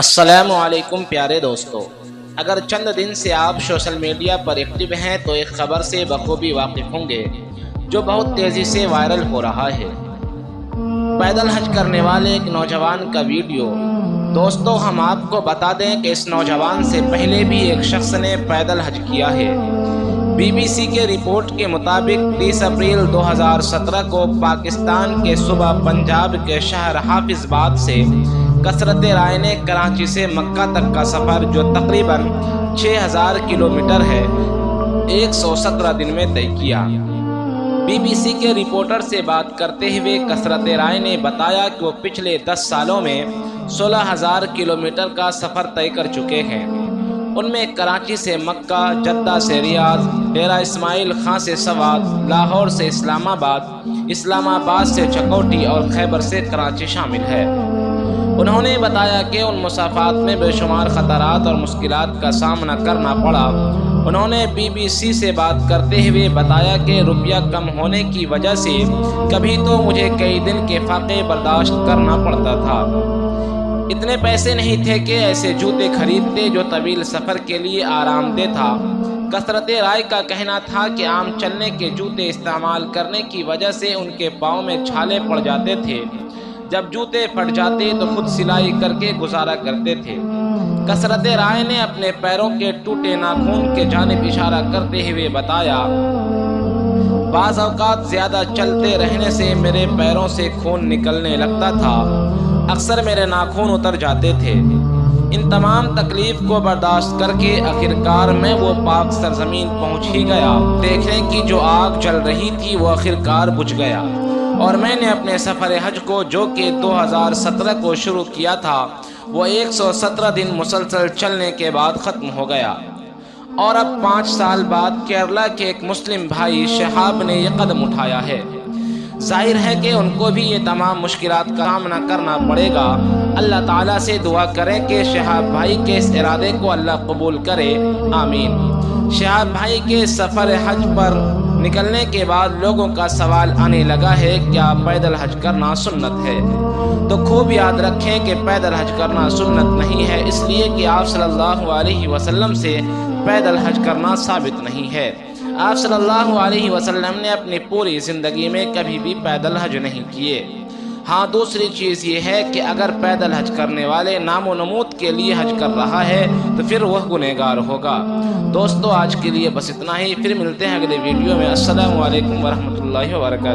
السلام علیکم پیارے دوستو، اگر چند دن سے آپ سوشل میڈیا پر ایکٹیو ہیں تو ایک خبر سے بخوبی واقف ہوں گے جو بہت تیزی سے وائرل ہو رہا ہے۔ پیدل حج کرنے والے ایک نوجوان کا ویڈیو۔ دوستو، ہم آپ کو بتا دیں کہ اس نوجوان سے پہلے بھی ایک شخص نے پیدل حج کیا ہے۔ بی بی سی کے رپورٹ کے مطابق 30 اپریل 2017 کو پاکستان کے صوبہ پنجاب کے شہر حافظ آباد سے کثرت رائے نے کراچی سے مکہ تک کا سفر، جو تقریباً 6000 کلومیٹر ہے، 117 دن میں طے کیا۔ بی بی سی کے رپورٹر سے بات کرتے ہوئے کثرت رائے نے بتایا کہ وہ پچھلے 10 سالوں میں 16000 کلومیٹر کا سفر طے کر چکے ہیں۔ ان میں کراچی سے مکہ، جدہ سے ریاض، ڈیرہ اسماعیل خاں سے سوات، لاہور سے اسلام آباد سے چکوٹھی اور خیبر سے کراچی شامل ہے۔ انہوں نے بتایا کہ ان مسافات میں بے شمار خطرات اور مشکلات کا سامنا کرنا پڑا۔ انہوں نے بی بی سی سے بات کرتے ہوئے بتایا کہ روپیہ کم ہونے کی وجہ سے کبھی تو مجھے کئی دن کے فاقے برداشت کرنا پڑتا تھا۔ اتنے پیسے نہیں تھے کہ ایسے جوتے خریدتے جو طویل سفر کے لیے آرام دہ تھا۔ کثرت رائے کا کہنا تھا کہ عام چلنے کے جوتے استعمال کرنے کی وجہ سے ان کے پاؤں میں چھالے پڑ جاتے تھے۔ جب جوتے پھٹ جاتے تو خود سلائی کر کے گزارا کرتے تھے۔ کثرت رائے نے اپنے پیروں کے ٹوٹے ناخن کے جانب اشارہ کرتے ہوئے بتایا، بعض اوقات زیادہ چلتے رہنے سے میرے پیروں سے خون نکلنے لگتا تھا، اکثر میرے ناخن اتر جاتے تھے۔ ان تمام تکلیف کو برداشت کر کے آخرکار میں وہ پاک سرزمین پہنچ ہی گیا۔ دیکھنے کی جو آگ جل رہی تھی وہ آخرکار بجھ گیا، اور میں نے اپنے سفر حج کو، جو کہ 2017 کو شروع کیا تھا، وہ 117 دن مسلسل چلنے کے بعد ختم ہو گیا۔ اور اب 5 سال بعد کیرلا کے ایک مسلم بھائی شہاب نے یہ قدم اٹھایا ہے۔ ظاہر ہے کہ ان کو بھی یہ تمام مشکلات کا سامنا کرنا پڑے گا۔ اللہ تعالیٰ سے دعا کریں کہ شہاب بھائی کے اس ارادے کو اللہ قبول کرے، آمین۔ شہاب بھائی کے سفر حج پر نکلنے کے بعد لوگوں کا سوال آنے لگا ہے، کیا پیدل حج کرنا سنت ہے؟ تو خوب یاد رکھیں کہ پیدل حج کرنا سنت نہیں ہے، اس لیے کہ آپ صلی اللہ علیہ وسلم سے پیدل حج کرنا ثابت نہیں ہے۔ آپ صلی اللہ علیہ وسلم نے اپنی پوری زندگی میں کبھی بھی پیدل حج نہیں کیے۔ ہاں، دوسری چیز یہ ہے کہ اگر پیدل حج کرنے والے نام و نمود کے لیے حج کر رہا ہے تو پھر وہ گنہگار ہوگا۔ دوستو، آج کے لیے بس اتنا ہی، پھر ملتے ہیں اگلے ویڈیو میں۔ السلام علیکم ورحمۃ اللہ وبرکاتہ۔